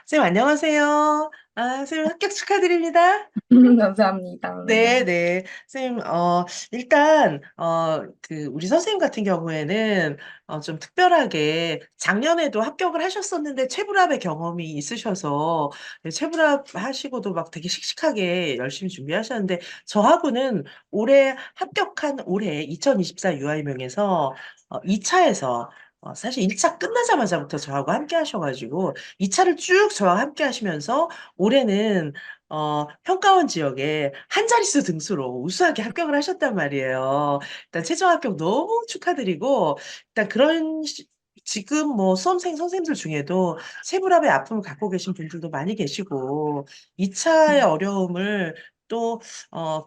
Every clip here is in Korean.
선생님 안녕하세요. 선생님 합격 축하드립니다. 감사합니다. 네네. 선생님, 일단, 우리 선생님 같은 경우에는, 좀 특별하게 작년에도 합격을 하셨었는데, 최불암의 경험이 있으셔서, 네, 최불암 하시고도 막 되게 씩씩하게 열심히 준비하셨는데, 저하고는 올해 2024 유아이명에서, 2차에서, 사실 1차 끝나자마자부터 저하고 함께 하셔가지고, 2차를 쭉 저와 함께 하시면서, 올해는 평가원 지역에 한 자릿수 등수로 우수하게 합격을 하셨단 말이에요. 일단 최종 합격 너무 축하드리고, 일단 지금 뭐 수험생 선생님들 중에도 체불압의 아픔을 갖고 계신 분들도 많이 계시고, 2차의 어려움을 또,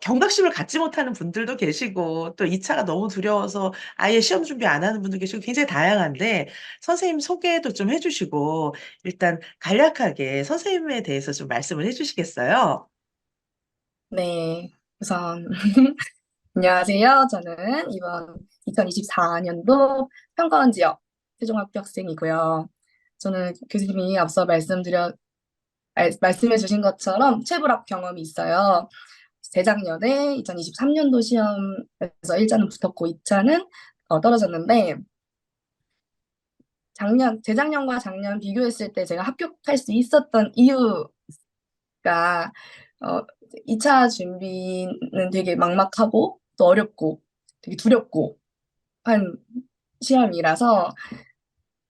경각심을 갖지 못하는 분들도 계시고, 또 2차가 너무 두려워서 아예 시험 준비 안 하는 분도 계시고, 굉장히 다양한데, 선생님 소개도 좀 해주시고, 일단 간략하게 선생님에 대해서 좀 말씀을 해주시겠어요? 네, 우선 안녕하세요. 저는 이번 2024년도 평가원 지역 최종 합격생이고요. 저는 교수님이 앞서 말씀해 주신 것처럼 최불합 경험이 있어요. 재작년에 2023년도 시험에서 1차는 붙었고 2차는 떨어졌는데 재작년과 작년 비교했을 때 제가 합격할 수 있었던 이유가 어, 2차 준비는 되게 막막하고 또 어렵고 되게 두렵고 한 시험이라서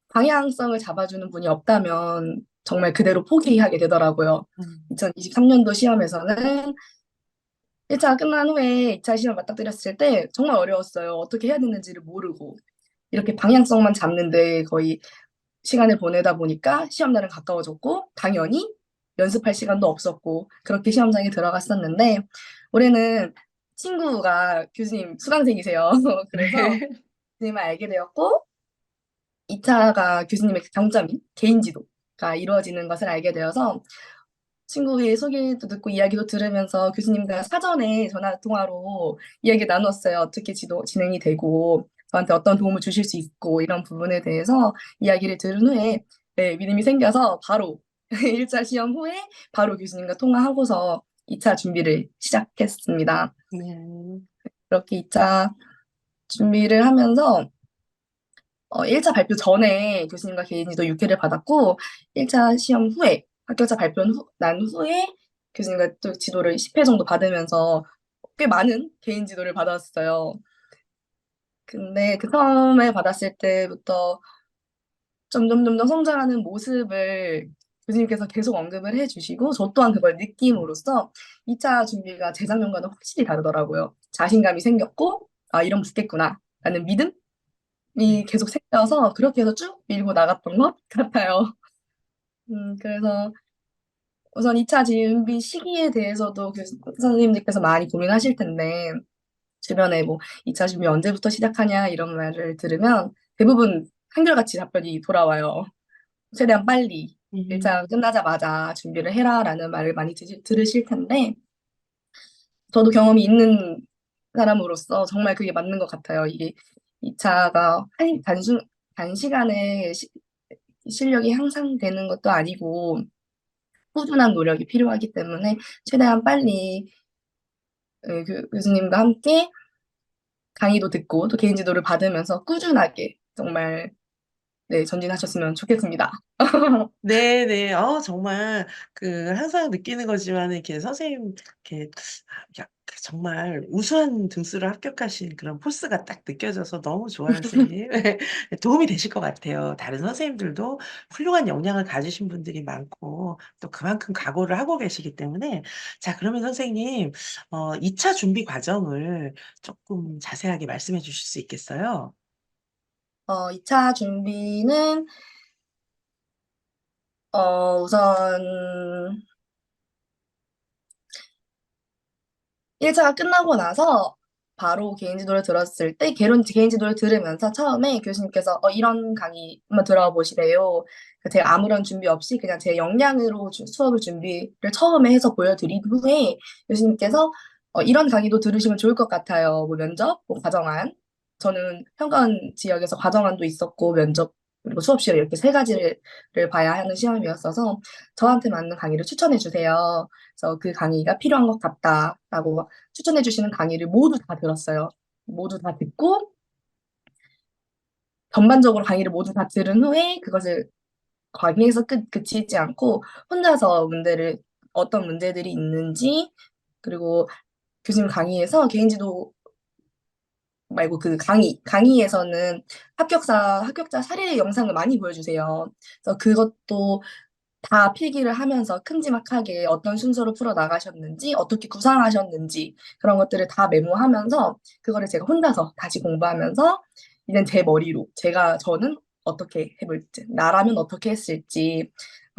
방향성을 잡아주는 분이 없다면 정말 그대로 포기하게 되더라고요. 음. 2023년도 시험에서는 1차 끝난 후에 2차 시험 맞닥뜨렸을 때 정말 어려웠어요. 어떻게 해야 되는지를 모르고 이렇게 방향성만 잡는데 거의 시간을 보내다 보니까 시험날은 가까워졌고 당연히 연습할 시간도 없었고 그렇게 시험장에 들어갔었는데 올해는 친구가 교수님 수강생이세요. 그래서 네. 교수님을 알게 되었고 2차가 교수님의 강점인 개인 지도가 이루어지는 것을 알게 되어서 친구의 소개도 듣고 이야기도 들으면서 교수님과 사전에 전화 통화로 이야기 나눴어요. 어떻게 진행이 되고 저한테 어떤 도움을 주실 수 있고 이런 부분에 대해서 이야기를 들은 후에 네, 믿음이 생겨서 바로 1차 시험 후에 바로 교수님과 통화하고서 2차 준비를 시작했습니다. 네. 그렇게 2차 준비를 하면서 1차 발표 전에 교수님과 개인지도 6회를 받았고 1차 시험 후에 합격자 난 후에 교수님과 또 지도를 10회 정도 받으면서 꽤 많은 개인 지도를 받았어요. 근데 그 처음에 받았을 때부터 점점 성장하는 모습을 교수님께서 계속 언급을 해주시고 저 또한 그걸 느낌으로써 2차 준비가 재작년과는 확실히 다르더라고요. 자신감이 생겼고 아 이러면 붙겠구나 라는 믿음이 네. 계속 생겨서 그렇게 해서 쭉 밀고 나갔던 것 같아요. 그래서 우선 2차 준비 시기에 대해서도 선생님들께서 많이 고민하실 텐데 주변에 뭐 2차 준비 언제부터 시작하냐 이런 말을 들으면 대부분 한결같이 답변이 돌아와요. 최대한 빨리 1차 음. 끝나자마자 준비를 해라라는 말을 많이 들으실 텐데 저도 경험이 있는 사람으로서 정말 그게 맞는 것 같아요. 이게 2차가 단시간에 실력이 향상되는 것도 아니고 꾸준한 노력이 필요하기 때문에 최대한 빨리 교수님과 함께 강의도 듣고 또 개인 지도를 받으면서 꾸준하게 정말 네, 전진하셨으면 좋겠습니다. 네네. 정말, 항상 느끼는 거지만, 이렇게 선생님, 이렇게, 정말 우수한 등수를 합격하신 그런 포스가 딱 느껴져서 너무 좋아요, 선생님. 도움이 되실 것 같아요. 다른 선생님들도 훌륭한 역량을 가지신 분들이 많고, 또 그만큼 각오를 하고 계시기 때문에. 자, 그러면 선생님, 2차 준비 과정을 조금 자세하게 말씀해 주실 수 있겠어요? 2차 준비는 우선 1차가 끝나고 나서 바로 개인 지도를 들었을 때 개인 지도를 들으면서 처음에 교수님께서 이런 강의 한번 들어보시래요. 제가 아무런 준비 없이 그냥 제 역량으로 수업을 준비를 처음에 해서 보여드린 후에 교수님께서 이런 강의도 들으시면 좋을 것 같아요. 뭐 면접, 뭐 과정안. 저는 평가원 지역에서 과정안도 있었고 면접 그리고 수업 시간 이렇게 세 가지를 봐야 하는 시험이었어서 저한테 맞는 강의를 추천해 주세요. 그래서 그 강의가 필요한 것 같다라고 추천해 주시는 강의를 모두 다 들었어요. 모두 다 듣고 전반적으로 강의를 모두 다 들은 후에 그것을 강의에서 그치지 않고 혼자서 어떤 문제들이 있는지 그리고 교수님 강의에서 개인지도 말고 그 강의에서는 합격자 사례 영상을 많이 보여주세요. 그래서 그것도 다 필기를 하면서 큼지막하게 어떤 순서로 풀어 나가셨는지, 어떻게 구상하셨는지 그런 것들을 다 메모하면서 그거를 제가 혼자서 다시 공부하면서 이젠 제 머리로 저는 어떻게 해볼지, 나라면 어떻게 했을지,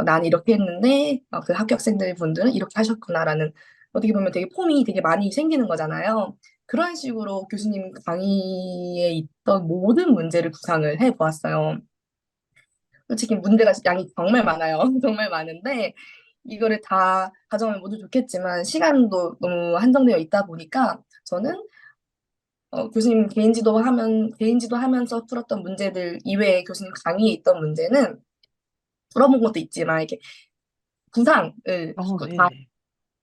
난 이렇게 했는데 그 합격생들 분들은 이렇게 하셨구나라는 어떻게 보면 되게 폼이 되게 많이 생기는 거잖아요. 그런 식으로 교수님 강의에 있던 모든 문제를 구상을 해보았어요. 솔직히 문제가 양이 정말 많아요. 정말 많은데 이거를 다 가져가면 모두 좋겠지만 시간도 너무 한정되어 있다 보니까 저는 교수님 개인지도 하면서 풀었던 문제들 이외에 교수님 강의에 있던 문제는 풀어본 것도 있지만 이렇게 구상을 다 네네.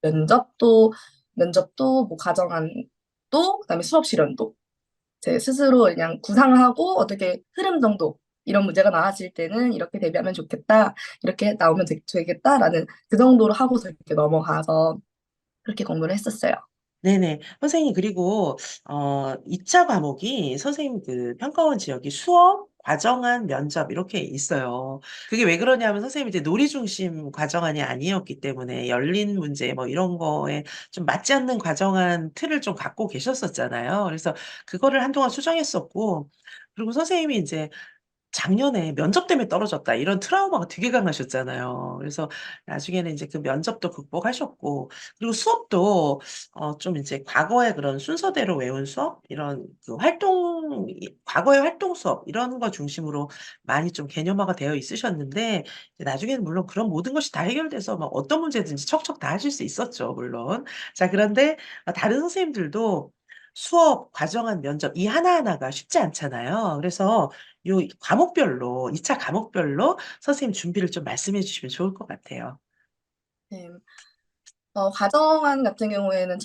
면접도 면접도 뭐 가정안도 그다음에 수업 실현도 제 스스로 그냥 구상하고 어떻게 흐름 정도 이런 문제가 나왔을 때는 이렇게 대비하면 좋겠다, 이렇게 나오면 되겠다라는 그 정도로 하고서 이렇게 넘어가서 그렇게 공부를 했었어요. 네네. 선생님 그리고 2차 과목이 선생님 그 평가원 지역이 수업, 과정안, 면접 이렇게 있어요. 그게 왜 그러냐면 선생님이 이제 논리 중심 과정안이 아니었기 때문에 열린 문제 뭐 이런 거에 좀 맞지 않는 과정안 틀을 좀 갖고 계셨었잖아요. 그래서 그거를 한동안 수정했었고 그리고 선생님이 인제 작년에 "면접 때문에 떨어졌다." 이런 트라우마가 되게 강하셨잖아요. 그래서 나중에는 인제 그 면접도 극복하셨고 그리고 수업도 좀 이제 과거의 그런 순서대로 외운 수업 이런 그 과거의 활동 수업 이런 거 중심으로 많이 좀 개념화가 되어 있으셨는데 이제 나중에는 물론 그런 모든 것이 다 해결돼서 막 어떤 문제든지 척척 다 하실 수 있었죠 물론. 자 그런데 다른 선생님들도 수업, 과정안, 면접 이 하나하나가 쉽지 않잖아요. 그래서 요 과목별로 2차 과목별로 선생님 준비를 좀 말씀해 주시면 좋을 것 같아요. 네. 과정안 같은 경우에는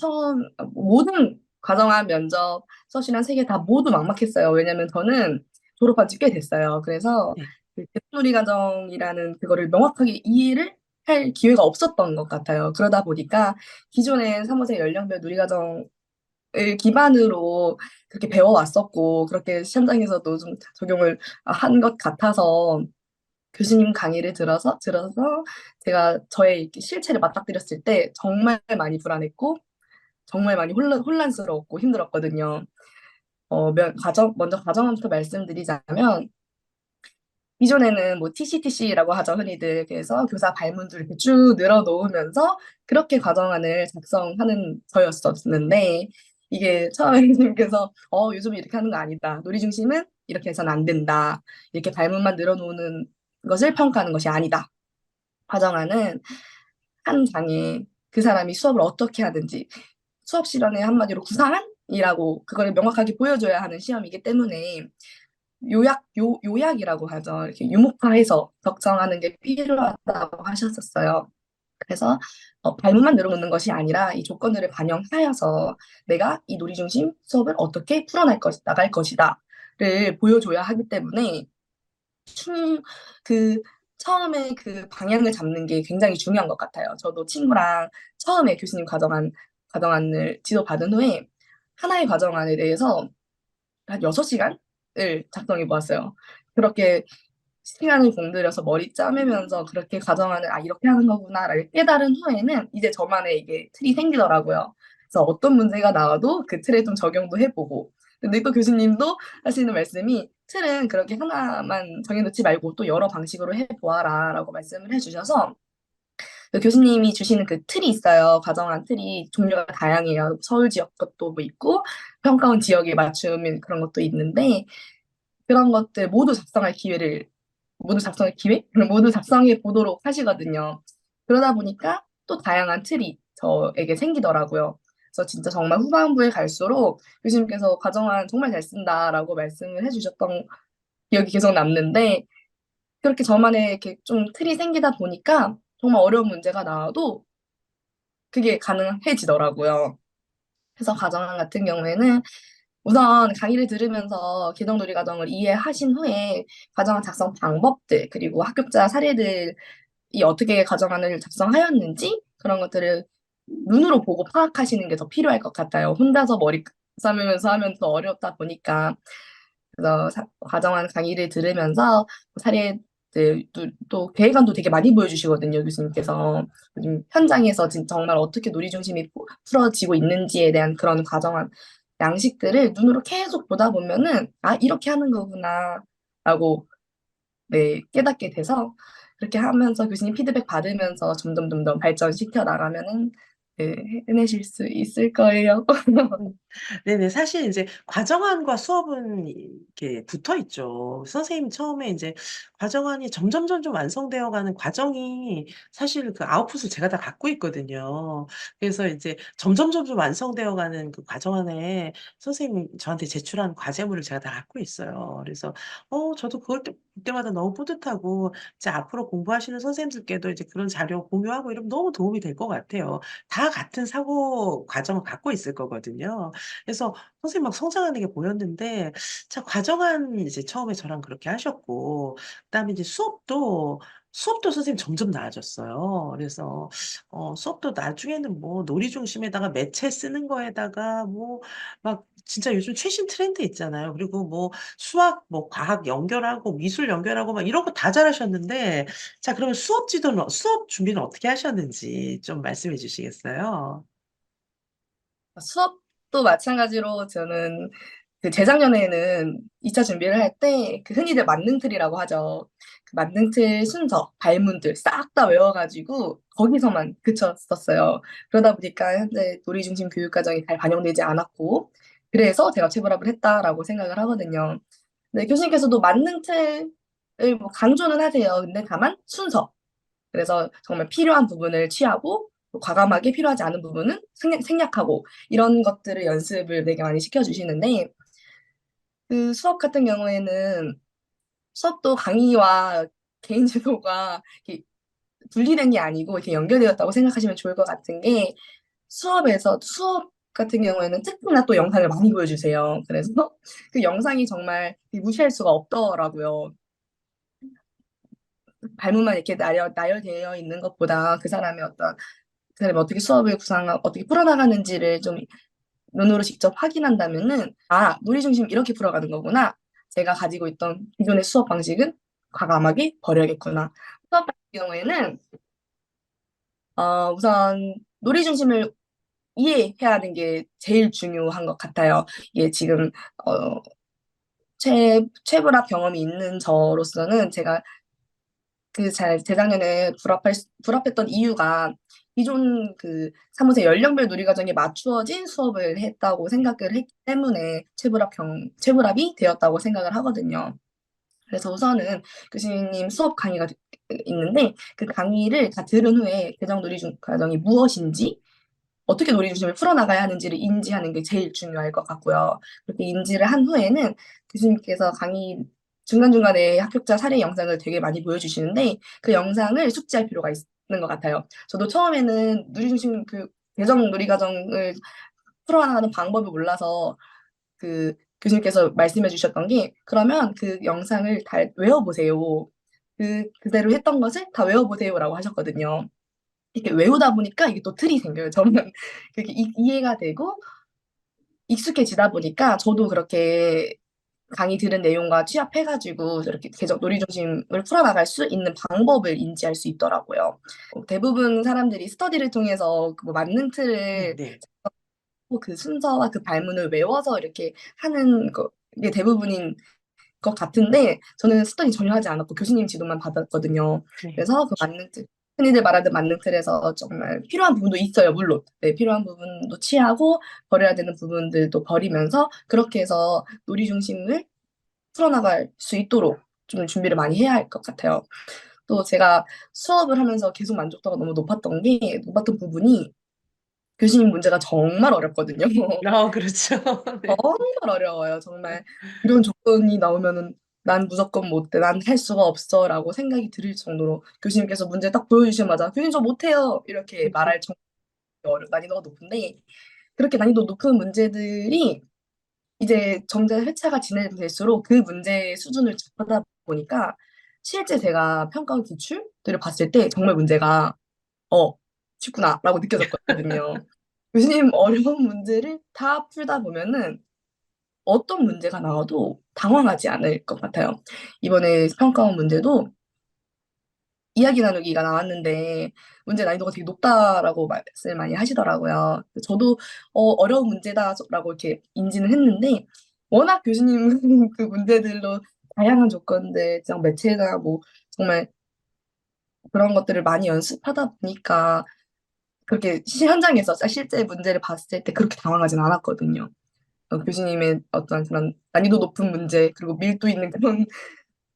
모든 과정안, 면접, 서술이랑 세 개 다 모두 막막했어요. 왜냐면 저는 졸업한 지 꽤 됐어요. 그래서 네. 그 대학놀이 과정이라는 그거를 명확하게 이해를 할 기회가 없었던 것 같아요. 그러다 보니까 기존의 3호세 연령별 누리과정을 기반으로 그렇게 배워왔었고, 그렇게 시험장에서도 좀 적용을 한 것 같아서 교수님 강의를 들어서 제가 저의 이렇게 실체를 맞닥뜨렸을 때 정말 많이 불안했고 정말 많이 혼란스러웠고 힘들었거든요. 먼저 과정부터 말씀드리자면 이전에는 뭐 TCTC라고 하죠, 흔히들. 그래서 교사 발문도 이렇게 쭉 늘어놓으면서 그렇게 과정안을 작성하는 저였었는데 이게 처음에 교수님께서 요즘 이렇게 하는 거 아니다. 놀이 중심은 이렇게 해서는 안 된다. 이렇게 발문만 늘어놓는 것을 평가하는 것이 아니다. 과정안은 한 장에 그 사람이 수업을 어떻게 하든지 수업 시간에 한마디로 구상안이라고 그걸 명확하게 보여줘야 하는 시험이기 때문에 요약이라고 하죠. 이렇게 유목화해서 적정하는 게 필요하다고 하셨었어요. 그래서 발문만 늘어놓는 것이 아니라 이 조건들을 반영하여서 내가 이 놀이 중심 수업을 어떻게 나갈 것이다를 보여줘야 하기 때문에 충, 그, 처음에 그 방향을 잡는 게 굉장히 중요한 것 같아요. 저도 친구랑 처음에 교수님 과정안을 지도받은 후에 하나의 과정안에 대해서 한 6시간을 작성해 보았어요. 그렇게 시간을 공들여서 머리 짜매면서 그렇게 과정안을 이렇게 하는 거구나를 깨달은 후에는 이제 저만의 이게 틀이 생기더라고요. 그래서 어떤 문제가 나와도 그 틀에 좀 적용도 해보고. 근데 또 교수님도 하시는 말씀이 틀은 그렇게 하나만 정해놓지 말고 또 여러 방식으로 해보아라라고 말씀을 해주셔서 그 교수님이 주시는 그 틀이 있어요. 과정안 틀이 종류가 다양해요. 서울 지역 것도 뭐 있고 평가원 지역에 맞춤인 그런 것도 있는데 그런 것들 모두 작성해 보도록 하시거든요. 그러다 보니까 또 다양한 틀이 저에게 생기더라고요. 그래서 진짜 정말 후반부에 갈수록 교수님께서 과정안 정말 잘 쓴다라고 말씀을 해주셨던 기억이 계속 남는데 그렇게 저만의 이렇게 좀 틀이 생기다 보니까 정말 어려운 문제가 나와도 그게 가능해지더라고요. 그래서 가정학 같은 경우에는 우선 강의를 들으면서 개정놀이 과정을 이해하신 후에 과정학 작성 방법들 그리고 합격자 사례들이 어떻게 과정안을 작성하였는지 그런 것들을 눈으로 보고 파악하시는 게 더 필요할 것 같아요. 혼자서 머리 싸매면서 하면 더 어렵다 보니까 그래서 과정안 강의를 들으면서 사례들 또 계획안도 되게 많이 보여주시거든요, 교수님께서. 요즘 현장에서 정말 어떻게 놀이 중심이 풀어지고 있는지에 대한 그런 과정안 양식들을 눈으로 계속 보다 보면은 아 이렇게 하는 거구나 라고 네, 깨닫게 돼서 그렇게 하면서 교수님 피드백 받으면서 점점 발전시켜 나가면은 네, 해내실 수 있을 거예요. 음. 네네. 사실 이제 과정안과 수업은 이렇게 붙어 있죠. 선생님이 처음에 이제 과정안이 점점 완성되어 가는 과정이 사실 그 아웃풋을 제가 다 갖고 있거든요. 그래서 이제 점점 완성되어 가는 그 과정안에 선생님이 저한테 제출한 과제물을 제가 다 갖고 있어요. 그래서 저도 그걸 그때마다 너무 뿌듯하고 이제 앞으로 공부하시는 선생님들께도 이제 그런 자료 공유하고 이러면 너무 도움이 될 것 같아요. 다 같은 사고 과정을 갖고 있을 거거든요. 그래서 선생님 막 성장하는 게 보였는데 자 과정한 이제 처음에 저랑 그렇게 하셨고 그다음에 이제 수업도 선생님 점점 나아졌어요. 그래서 수업도 나중에는 뭐 놀이 중심에다가 매체 쓰는 거에다가 뭐 막 진짜 요즘 최신 트렌드 있잖아요. 그리고 뭐 수학 뭐 과학 연결하고 미술 연결하고 막 이런 거 다 잘하셨는데 자 그러면 수업 준비는 어떻게 하셨는지 좀 말씀해 주시겠어요? 수업도 마찬가지로 저는 그 재작년에는 2차 준비를 할 때 그 흔히들 만능틀이라고 하죠. 그 만능틀 순서, 발문들 싹 다 외워가지고 거기서만 그쳤었어요. 그러다 보니까 현재 놀이 중심 교육 과정이 잘 반영되지 않았고 그래서 제가 체불합을 했다라고 생각을 하거든요. 네, 교수님께서도 만능틀을 뭐 강조는 하세요. 근데 다만 순서, 그래서 정말 필요한 부분을 취하고 또 과감하게 필요하지 않은 부분은 생략하고 이런 것들을 연습을 되게 많이 시켜주시는데 그 수업 같은 경우에는 수업도 강의와 개인 지도가 이렇게 분리된 게 아니고 이렇게 연결되었다고 생각하시면 좋을 것 같은 게 수업 같은 경우에는 특히나 또 영상을 많이 보여주세요. 그래서 그 영상이 정말 무시할 수가 없더라고요. 발문만 이렇게 나열되어 있는 것보다 그 사람이 어떻게 수업을 어떻게 풀어나가는지를 좀 눈으로 직접 확인한다면은, 아, 논리 중심 이렇게 풀어가는 거구나. 제가 가지고 있던 기존의 수업 방식은 과감하게 버려야겠구나. 수업 같은 경우에는, 우선 놀이 중심을 이해해야 하는 게 제일 중요한 것 같아요. 이게 지금, 어, 최불합 경험이 있는 저로서는 제가 재작년에 불합했던 이유가 기존 그 사무소 연령별 누리과정에 맞추어진 수업을 했다고 생각을 했기 때문에 체불합이 되었다고 생각을 하거든요. 그래서 우선은 교수님 수업 강의가 있는데 그 강의를 다 들은 후에 개정 누리 과정이 무엇인지 어떻게 놀이 중심을 풀어나가야 하는지를 인지하는 게 제일 중요할 것 같고요. 그렇게 인지를 한 후에는 교수님께서 강의 중간중간에 합격자 사례 영상을 되게 많이 보여주시는데 그 영상을 숙지할 필요가 있는 것 같아요. 저도 처음에는 누리 중심 개정 누리 과정을 풀어나가는 방법을 몰라서 그 교수님께서 말씀해 주셨던 게 그러면 그 영상을 다 외워보세요. 그대로 했던 것을 다 외워보세요라고 하셨거든요. 이렇게 외우다 보니까 이게 또 틀이 생겨요. 저는 그렇게 이해가 되고 익숙해지다 보니까 저도 그렇게 강의 들은 내용과 취합해가지고 이렇게 계속 놀이 중심을 풀어나갈 수 있는 방법을 인지할 수 있더라고요. 대부분 사람들이 스터디를 통해서 그뭐 만능 틀을 네네. 그 순서와 그 발문을 외워서 이렇게 하는 게 대부분인 것 같은데 저는 스터디 전혀 하지 않았고 교수님 지도만 받았거든요. 네. 그래서 그 만능 틀 흔히들 말하는 만능 틀에서 정말 필요한 부분도 있어요. 물론 네, 필요한 부분도 취하고 버려야 되는 부분들도 버리면서 그렇게 해서 놀이 중심을 풀어나갈 수 있도록 좀 준비를 많이 해야 할 것 같아요. 또 제가 수업을 하면서 계속 만족도가 너무 높았던 부분이 교수님 문제가 정말 어렵거든요. 그렇죠. 네. 정말 어려워요. 정말 이런 조건이 나오면은 난 무조건 못돼. 난 할 수가 없어. 라고 생각이 들 정도로 교수님께서 문제 딱 보여주시자마자 교수님 저 못해요. 이렇게 말할 정도로 난이도가 높은데 그렇게 난이도 높은 문제들이 이제 정제 회차가 진행될수록 그 문제의 수준을 접하다 보니까 실제 제가 평가원 기출들을 봤을 때 정말 문제가 어, 쉽구나라고 느껴졌거든요. 교수님 어려운 문제를 다 풀다 보면은 어떤 문제가 나와도 당황하지 않을 것 같아요. 이번에 평가원 문제도 이야기 나누기가 나왔는데 문제 난이도가 되게 높다라고 말씀을 많이 하시더라고요. 저도 어려운 문제다라고 이렇게 인지는 했는데 워낙 교수님 그 문제들로 다양한 조건들, 그냥 매체나 뭐 정말 그런 것들을 많이 연습하다 보니까 그렇게 현장에서 실제 문제를 봤을 때 그렇게 당황하진 않았거든요. 교수님의 어떤 그런 난이도 높은 문제 그리고 밀도 있는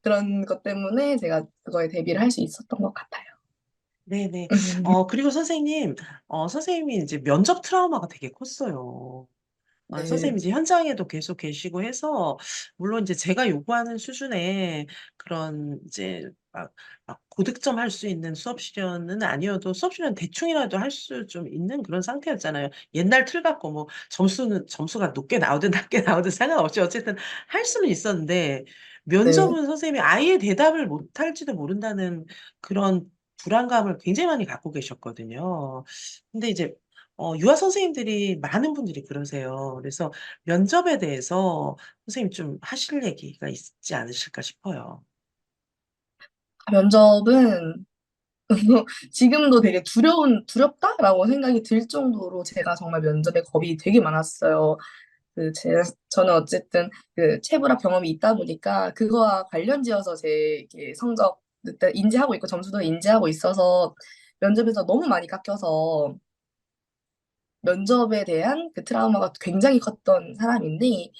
그런 것 때문에 제가 그거에 대비를 할 수 있었던 것 같아요. 네네. 그리고 선생님, 선생님이 이제 면접 트라우마가 되게 컸어요. 네, 선생님이 이제 현장에도 계속 계시고 해서, 물론 이제 제가 요구하는 수준의 그런 이제 막 고득점 할 수 있는 수업 시간은 아니어도 수업 시간 대충이라도 할 수 좀 있는 그런 상태였잖아요. 옛날 틀 갖고 뭐 점수가 높게 나오든 낮게 나오든 상관없이 어쨌든 할 수는 있었는데, 네. 면접은 선생님이 아예 대답을 못할지도 모른다는 그런 불안감을 굉장히 많이 갖고 계셨거든요. 근데 이제 유아 선생님들이 많은 분들이 그러세요. 그래서 면접에 대해서 선생님 좀 하실 얘기가 있지 않으실까 싶어요. 면접은 지금도 되게 두렵다라고 생각이 들 정도로 제가 정말 면접에 겁이 되게 많았어요. 저는 어쨌든 그 체불합 경험이 있다 보니까 그거와 관련지어서 제 이렇게 성적 일단 인지하고 있고 점수도 인지하고 있어서 면접에서 너무 많이 깎여서 면접에 대한 그 트라우마가 굉장히 컸던 사람인데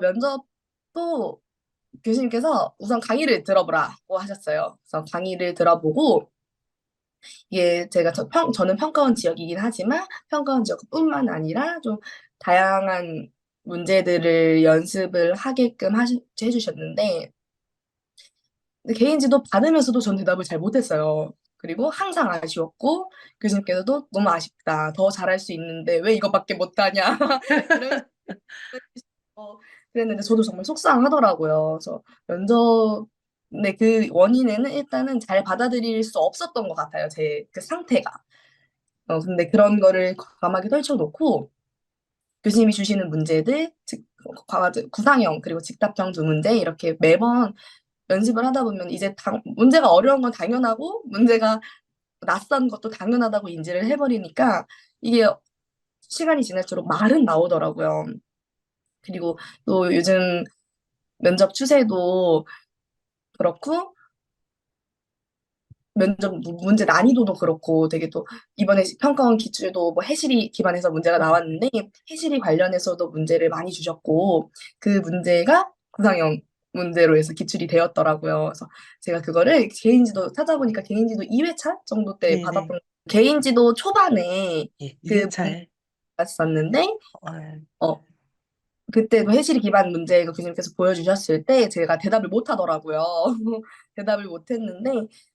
면접도 교수님께서 우선 강의를 들어보라고 하셨어요. 그래서 강의를 들어보고 이게 저는 평가원 지역이긴 하지만 평가원 지역뿐만 아니라 좀 다양한 문제들을 연습을 하게끔 해주셨는데 근데 개인지도 받으면서도 전 대답을 잘 못했어요. 그리고 항상 아쉬웠고 교수님께서도 너무 아쉽다. 더 잘할 수 있는데 왜 이거밖에 못하냐. 이런 어, 그랬는데 저도 정말 속상하더라고요. 그래서 네, 그 원인에는 일단은 잘 받아들일 수 없었던 것 같아요. 제 그 상태가. 근데 그런 거를 과감하게 떨쳐놓고 교수님이 주시는 문제들, 구상형 그리고 직답형 두 문제 이렇게 매번 연습을 하다 보면 이제 문제가 어려운 건 당연하고 문제가 낯선 것도 당연하다고 인지를 해버리니까 이게 시간이 지날수록 말은 나오더라고요. 그리고 또 요즘 면접 추세도 그렇고 면접 문제 난이도도 그렇고 되게 또 이번에 평가원 기출도 뭐 해시리 기반해서 문제가 나왔는데 해시리 관련해서도 문제를 많이 주셨고 그 문제가 구상형 문제로 해서 기출이 되었더라고요. 그래서 제가 그거를 개인지도 찾아보니까 개인지도 2회차 정도 때 네네. 받았던 개인지도 초반에 예, 그 문제가 2회차에. 있었는데 어, 어 그때도 해시리 기반 문제 그 교수님께서 보여주셨을 때 제가 대답을 못 하더라고요. 대답을 못 했는데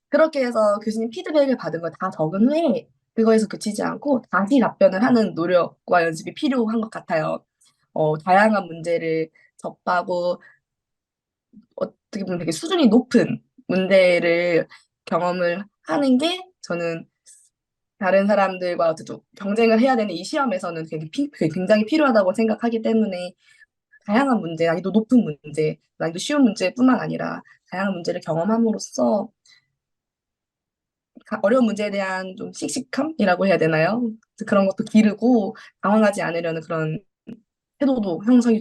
그렇게 해서 교수님 피드백을 받은 걸 다 적은 후에 그거에서 그치지 않고 다시 답변을 하는 노력과 연습이 필요한 것 같아요. 다양한 문제를 접하고 어떻게 보면 되게 수준이 높은 문제를 경험을 하는 게 저는 다른 사람들과 어쨌든 경쟁을 해야 되는 이 시험에서는 굉장히 필요하다고 생각하기 때문에 다양한 문제, 난이도 높은 문제, 난이도 쉬운 문제뿐만 아니라 다양한 문제를 경험함으로써 어려운 문제에 대한 좀 씩씩함이라고 해야 되나요? 그런 것도 기르고 당황하지 않으려는 그런 태도도 형성이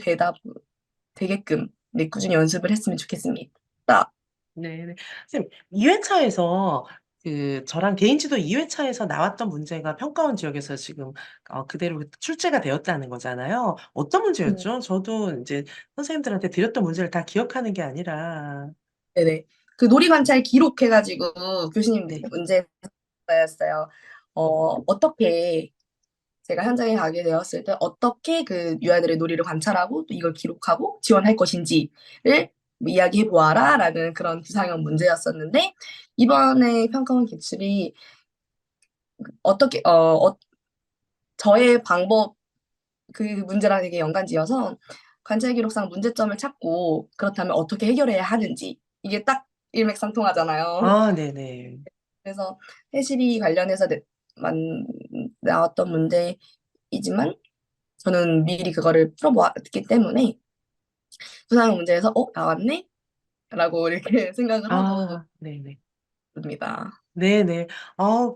되게끔 네, 꾸준히 연습을 했으면 좋겠습니다. 네네. 선생님, 2회차에서 저랑 개인지도 2회차에서 나왔던 문제가 평가원 지역에서 지금 그대로 출제가 되었다는 거잖아요. 어떤 음, 문제였죠? 저도 이제 선생님들한테 드렸던 문제를 다 기억하는 게 아니라. 네네. 그 놀이관찰 기록해가지고 교수님 네. 문제였어요. 어떻게 제가 현장에 가게 되었을 때 어떻게 그 유아들의 놀이를 관찰하고 또 이걸 기록하고 지원할 것인지를 뭐 이야기해 보아라라는 그런 구상형 문제였었는데 이번에 평가원 기출이 어떻게 저의 방법 그 문제랑 되게 연관지어서 관찰 기록상 문제점을 찾고 그렇다면 어떻게 해결해야 하는지 이게 딱 일맥상통하잖아요. 아, 네네. 그래서 해시리 관련해서 나왔던 문제이지만 저는 미리 그거를 풀어보았기 때문에 구상형 문제에서 나왔네? 라고 이렇게 생각을 하고 아, 네네. 있습니다. 네네.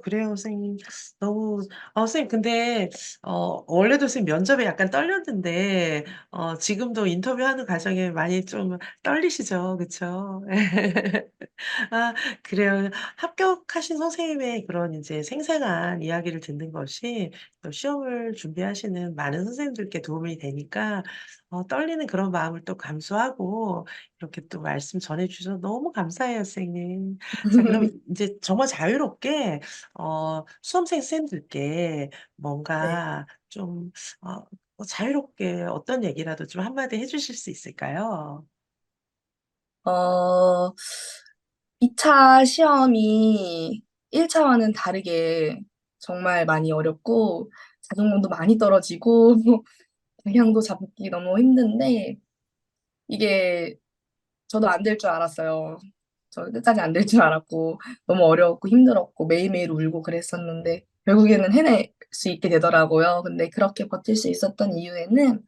그래요, 선생님. 너무, 선생님, 근데, 원래도 선생님 면접에 약간 떨렸는데, 지금도 인터뷰하는 과정에 많이 좀 떨리시죠? 그쵸? 아, 그래요. 합격하신 선생님의 그런 이제 생생한 이야기를 듣는 것이 또 시험을 준비하시는 많은 선생님들께 도움이 되니까, 떨리는 그런 마음을 또 감수하고, 이렇게 또 말씀 전해 주셔서 너무 감사해요, 선생님. 자, 그럼 이제 정말 자유롭게, 수험생 쌤들께 네. 뭔가 좀, 어, 자유롭게 어떤 얘기라도 좀 한마디 해주실 수 있을까요? 어, 2차 시험이 1차와는 다르게 정말 많이 어렵고 자존감도 많이 떨어지고 방향도 잡기 너무 힘든데 이게 저도 안 될 줄 알았어요. 저 끝까지 안 될 줄 알았고 너무 어려웠고 힘들었고 매일매일 울고 그랬었는데 결국에는 해낼 수 있게 되더라고요. 근데 그렇게 버틸 수 있었던 이유에는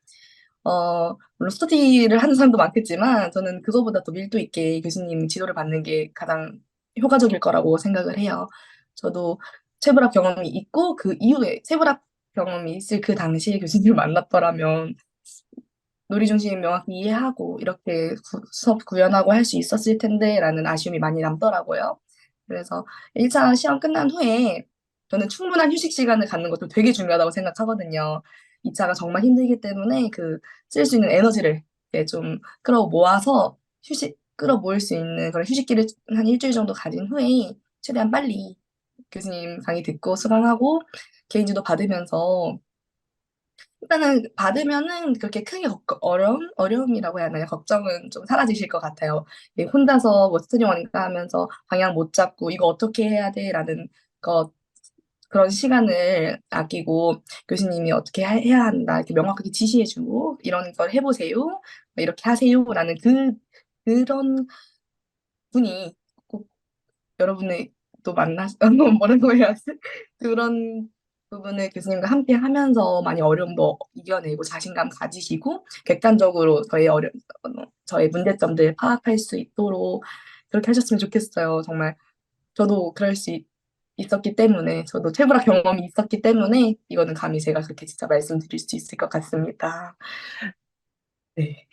물론 스터디를 하는 사람도 많겠지만 저는 그거보다 더 밀도 있게 교수님 지도를 받는 게 가장 효과적일 거라고 생각을 해요. 저도 체불합 경험이 있고 그 이후에 체불합 경험이 있을 그 당시에 교수님을 만났더라면 놀이 중심 명확히 이해하고 이렇게 수업 구현하고 할 수 있었을 텐데라는 아쉬움이 많이 남더라고요. 그래서 1차 시험 끝난 후에 저는 충분한 휴식 시간을 갖는 것도 되게 중요하다고 생각하거든요. 2차가 정말 힘들기 때문에 그 쓸 수 있는 에너지를 이렇게 좀 끌어 모아서 끌어 모을 수 있는 그런 휴식기를 한 일주일 정도 가진 후에 최대한 빨리 교수님 강의 듣고 수강하고 개인지도 받으면서 일단은 받으면은 그렇게 크게 어려움이라고 해야 하나요? 걱정은 좀 사라지실 것 같아요. 혼자서 뭐 스터디 원니까 하면서 방향 못 잡고 이거 어떻게 해야 돼? 라는 것, 그런 시간을 아끼고 교수님이 어떻게 해야 한다. 이렇게 명확하게 지시해주고 이런 걸 해보세요. 뭐 이렇게 하세요. 라는 그런 분이 꼭 여러분의 또 뭐라고 해야지? 그런 부분을 교수님과 함께 하면서 많이 어려움도 이겨내고 자신감 가지시고 객관적으로 저의 문제점들 파악할 수 있도록 그렇게 하셨으면 좋겠어요. 정말 저도 있었기 때문에 저도 체불학 경험이 있었기 때문에 이거는 감히 제가 그렇게 진짜 말씀드릴 수 있을 것 같습니다. 네.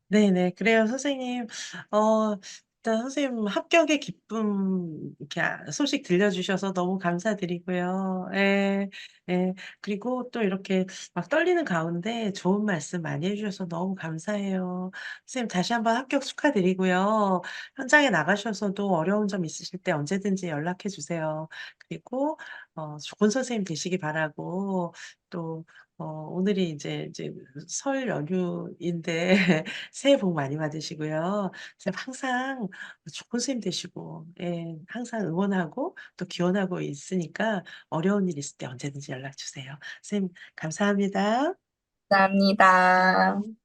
네네. 그래요, 선생님. 어, 일단 선생님 합격의 기쁨, 이렇게 소식 들려주셔서 너무 감사드리고요. 예, 예. 그리고 또 이렇게 막 떨리는 가운데 좋은 말씀 많이 해주셔서 너무 감사해요. 선생님 다시 한번 합격 축하드리고요. 현장에 나가셔서도 어려운 점 있으실 때 언제든지 연락해 주세요. 그리고, 좋은 선생님 되시기 바라고, 또, 오늘이 이제 설 연휴인데, 새해 복 많이 받으시고요. 선생님 항상 좋은 선생님 되시고, 예, 항상 응원하고 또 기원하고 있으니까 어려운 일 있을 때 언제든지 연락 주세요. 선생님, 감사합니다. 감사합니다. 네.